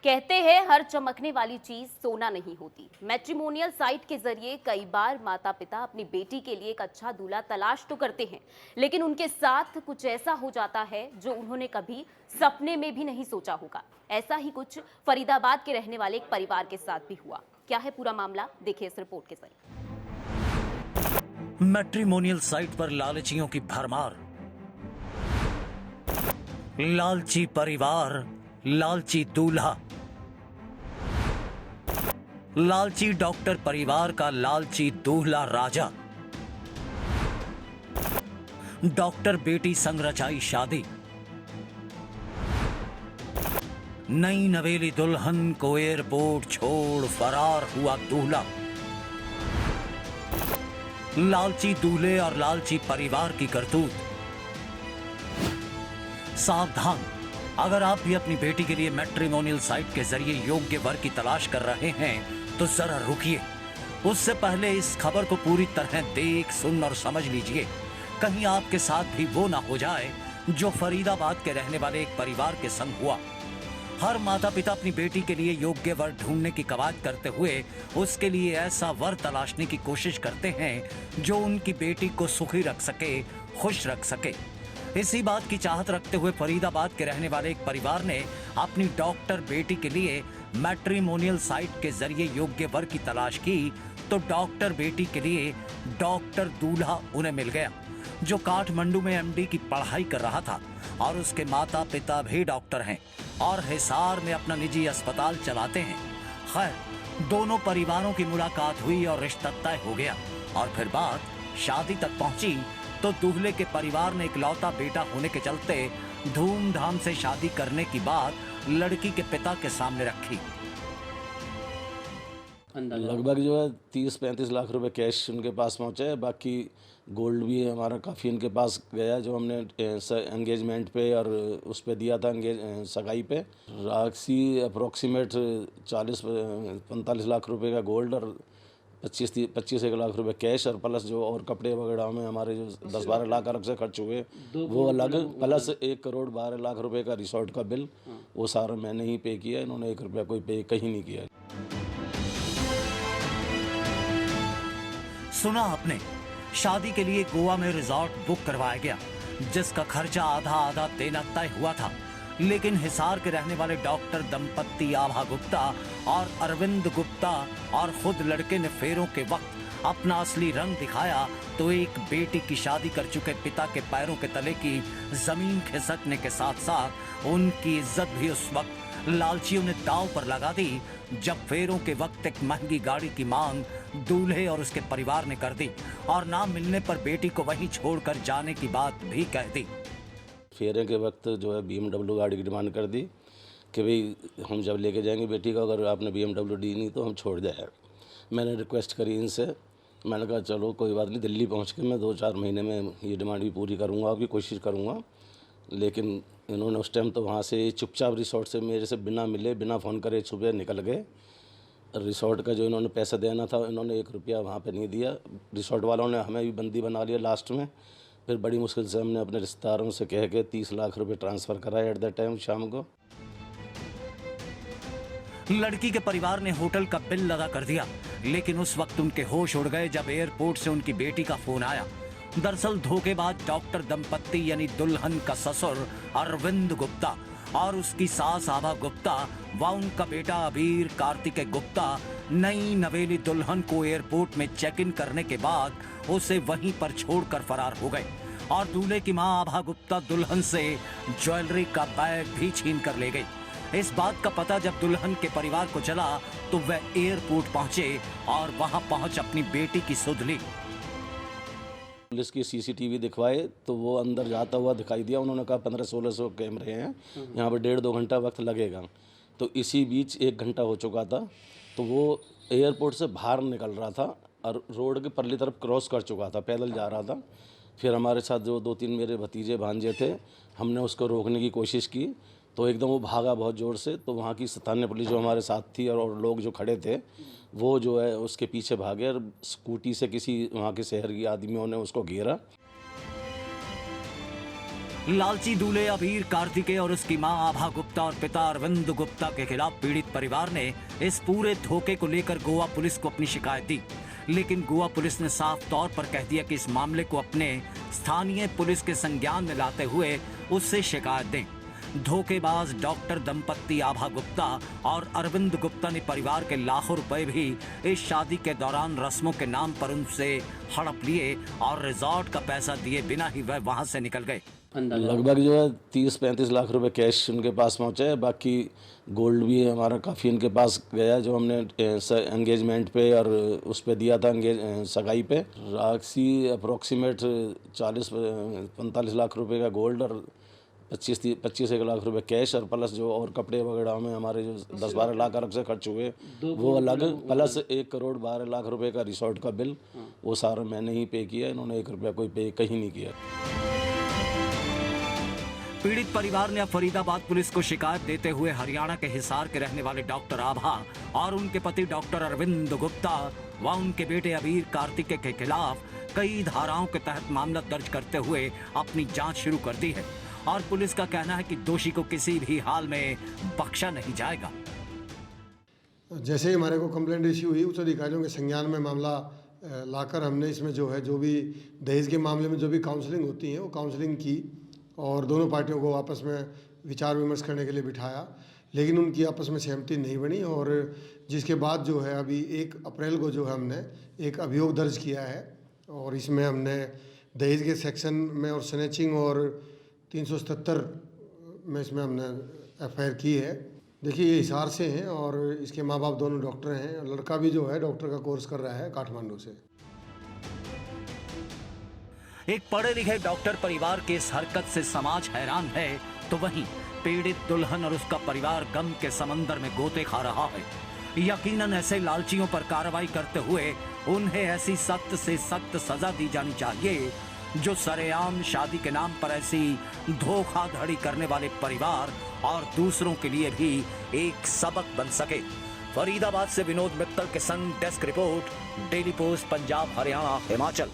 कहते हैं हर चमकने वाली चीज सोना नहीं होती। मैट्रिमोनियल साइट के जरिए कई बार माता पिता अपनी बेटी के लिए एक अच्छा दूल्हा तलाश तो करते हैं, लेकिन उनके साथ कुछ ऐसा हो जाता है जो उन्होंने कभी सपने में भी नहीं सोचा होगा। ऐसा ही कुछ फरीदाबाद के रहने वाले एक परिवार के साथ भी हुआ। क्या है पूरा मामला, देखिए इस रिपोर्ट के जरिए। मैट्रिमोनियल साइट पर लालचियों की भरमार। लालची परिवार, लालची दूल्हा। लालची डॉक्टर परिवार का लालची दूल्हा राजा। डॉक्टर बेटी संग रचाई शादी। नई नवेली दुल्हन को एयरपोर्ट छोड़ फरार हुआ दूल्हा। लालची दूल्हे और लालची परिवार की करतूत। सावधान, अगर आप भी अपनी बेटी के लिए मैट्रिमोनियल साइट के जरिए योग्य वर की तलाश कर रहे हैं तो जरा रुकिए। उससे पहले इस खबर को पूरी तरह देख, सुन और समझ लीजिए। कहीं आपके साथ भी वो ना हो जाए जो फरीदाबाद के रहने वाले एक परिवार के संग हुआ। हर माता पिता अपनी बेटी के लिए योग्य वर ढूंढने की कवायद करते हुए उसके लिए ऐसा वर तलाशने की कोशिश करते हैं जो उनकी बेटी को सुखी रख सके, खुश रख सके। इसी बात की चाहत रखते हुए फरीदाबाद के रहने वाले एक परिवार ने अपनी डॉक्टर बेटी के लिए मैट्रिमोनियल साइट के जरिए योग्य वर की तलाश की, तो डॉक्टर बेटी के लिए डॉक्टर दूल्हा उन्हें मिल गया, जो काठमांडू में एमडी की पढ़ाई कर रहा था और उसके माता पिता भी डॉक्टर हैं और हिसार में अपना निजी अस्पताल चलाते हैं। खैर, दोनों परिवारों की मुलाकात हुई और रिश्ता तय हो गया और फिर बात शादी तक पहुंची तो दूल्हे के परिवार ने इकलौता बेटा होने के चलते धूमधाम से शादी करने की बात लड़की के पिता के सामने रखी। लगभग जो है 30-35 लाख रुपए कैश उनके पास पहुंचे है। बाकी गोल्ड भी हमारा काफ़ी उनके पास गया, जो हमने एंगेजमेंट पे और उस पे दिया था सगाई पे। राशि अप्रोक्सीमेट 40-45 लाख रुपए का गोल्ड और 25-1 लाख रुपए कैश, और प्लस जो और कपड़े वगैरह में हमारे जो 10-12 लाख अलग से खर्च हुए वो अलग, प्लस 1,12,00,000 रुपए का रिसोर्ट का बिल, वो सारा मैंने ही पे किया। इन्होंने 1 रुपया कोई पे कहीं नहीं किया। सुना आपने, शादी के लिए गोवा में रिजॉर्ट बुक करवाया गया जिसका खर्चा आधा आधा देना तय हुआ था, लेकिन हिसार के रहने वाले डॉक्टर दंपत्ति आभा गुप्ता और अरविंद गुप्ता और खुद लड़के ने फेरों के वक्त अपना असली रंग दिखाया तो एक बेटी की शादी कर चुके पिता के पैरों के तले की जमीन खिसकने के साथ साथ उनकी इज्जत भी उस वक्त लालचियों ने दांव पर लगा दी जब फेरों के वक्त एक महंगी गाड़ी की मांग दूल्हे और उसके परिवार ने कर दी और ना मिलने पर बेटी को वहीं छोड़कर जाने की बात भी कह दी। फेरे के वक्त जो है BMW गाड़ी की डिमांड कर दी कि भाई हम जब लेके जाएंगे बेटी को, अगर आपने BMW दी नहीं तो हम छोड़ जाए। मैंने रिक्वेस्ट करी इनसे, मैंने कहा चलो कोई बात नहीं, दिल्ली पहुंच के मैं 2-4 महीने में ये डिमांड भी पूरी करूंगा, आपकी कोशिश करूंगा। लेकिन इन्होंने उस टाइम तो वहाँ से चुपचाप रिसोर्ट से मेरे से बिना मिले, बिना फ़ोन करे सुबह निकल गए। रिसोर्ट का जो इन्होंने पैसा देना था इन्होंने 1 रुपया वहाँ पे नहीं दिया। रिसोर्ट वालों ने हमें भी बंदी बना लिया लास्ट में। फिर बड़ी मुश्किल से हमने अपने रिश्तेदारों से कह के 30 लाख रुपए ट्रांसफ़र कराए एट द टाइम शाम को। लड़की के परिवार ने होटल का बिल अदा कर दिया, लेकिन उस वक्त उनके होश उड़ गए जब एयरपोर्ट से उनकी बेटी का फोन आया। दरअसल धोखेबाज डॉक्टर दंपत्ति यानी दुल्हन का ससुर अरविंद गुप्ता और उसकी सास आभा गुप्ता व उनका बेटा अबीर कार्तिकेय गुप्ता नई नवेली दुल्हन को एयरपोर्ट में चेक इन करने के बाद उसे वहीं पर छोड़कर फरार हो गए और दूल्हे की मां आभा गुप्ता दुल्हन से ज्वेलरी का बैग भी छीन कर ले गई। इस बात का पता जब दुल्हन के परिवार को चला तो वह एयरपोर्ट पहुंचे और वहां पहुंच अपनी बेटी की सुध ली। पुलिस की CCTV दिखवाए तो वो अंदर जाता हुआ दिखाई दिया। उन्होंने कहा 1500-1600 कैमरे हैं, यहाँ पर 1.5-2 घंटा वक्त लगेगा। तो इसी बीच 1 घंटा हो चुका था, तो वो एयरपोर्ट से बाहर निकल रहा था और रोड के परली तरफ क्रॉस कर चुका था, पैदल जा रहा था। फिर हमारे साथ जो 2-3 मेरे भतीजे भांजे थे, हमने उसको रोकने की कोशिश की तो एकदम वो भागा बहुत ज़ोर से। तो वहाँ की स्थानीय पुलिस जो हमारे साथ थी और लोग जो खड़े थे वो जो है उसके पीछे भागे और स्कूटी से किसी वहाँ के शहर के आदमियों ने उसको घेरा। लालची दूल्हे अबीर कार्तिकेय और उसकी मां आभा गुप्ता और पिता अरविंद गुप्ता के खिलाफ पीड़ित परिवार ने इस पूरे धोखे को लेकर गोवा पुलिस को अपनी शिकायत दी, लेकिन गोवा पुलिस ने साफ तौर पर कह दिया कि इस मामले को अपने स्थानीय पुलिस के संज्ञान में लाते हुए उससे शिकायत दें। धोखेबाज डॉक्टर दंपत्ति आभा गुप्ता और अरविंद गुप्ता ने परिवार के लाखों रुपए भी इस शादी के दौरान रस्मों के नाम पर उनसे हड़प लिए और रिजॉर्ट का पैसा दिए बिना ही वह वहां से निकल गए। लगभग जो है 30-35 लाख रुपए कैश उनके पास पहुंचे है। बाकी गोल्ड भी हमारा काफ़ी उनके पास गया, जो हमने एंगेजमेंट पे और उस पे दिया था सगाई पे। राशि अप्रोक्सीमेट 40-45 लाख रुपए का गोल्ड और 25-1 लाख रुपए कैश, और प्लस जो और कपड़े वगैरह में हमारे जो 10-12 लाख अलग से खर्च हुए वो अलग, प्लस 1 करोड़ 12 लाख रुपए का रिसोर्ट का बिल, वो सारा मैंने ही पे किया। इन्होंने 1 रुपया कोई पे कहीं नहीं किया। पीड़ित परिवार ने अब फरीदाबाद पुलिस को शिकायत देते हुए हरियाणा के हिसार के रहने वाले डॉक्टर आभा और उनके पति डॉक्टर अरविंद गुप्ता व उनके बेटे अबीर कार्तिकेय के खिलाफ कई धाराओं के तहत मामला दर्ज करते हुए अपनी जांच शुरू कर दी है और पुलिस का कहना है कि दोषी को किसी भी हाल में बख्शा नहीं जाएगा। जैसे ही हमारे को कंप्लेंट इश्यू हुई, उच्च अधिकारियों के संज्ञान में मामला लाकर हमने इसमें जो है जो भी दहेज के मामले में जो भी काउंसलिंग होती है वो काउंसलिंग की और दोनों पार्टियों को आपस में विचार विमर्श करने के लिए बिठाया, लेकिन उनकी आपस में सहमति नहीं बनी। और जिसके बाद जो है अभी 1 अप्रैल को जो है हमने एक अभियोग दर्ज किया है और इसमें हमने दहेज के सेक्शन में और स्नैचिंग और 377 में इसमें हमने FIR की है। देखिए ये हिसार से हैं और इसके माँ बाप दोनों डॉक्टर हैं। लड़का भी जो है डॉक्टर का कोर्स कर रहा है काठमांडू से। एक पढ़े लिखे डॉक्टर परिवार के इस हरकत से समाज हैरान है, तो वहीं पीड़ित दुल्हन और उसका परिवार गम के समंदर में गोते खा रहा है। यकीनन ऐसे लालचियों पर कार्रवाई करते हुए उन्हें ऐसी सख्त से सख्त सजा दी जानी चाहिए जो सरेआम शादी के नाम पर ऐसी धोखाधड़ी करने वाले परिवार और दूसरों के लिए भी एक सबक बन सके। फरीदाबाद से विनोद मित्तल के संग desk report, daily post Punjab Haryana Himachal.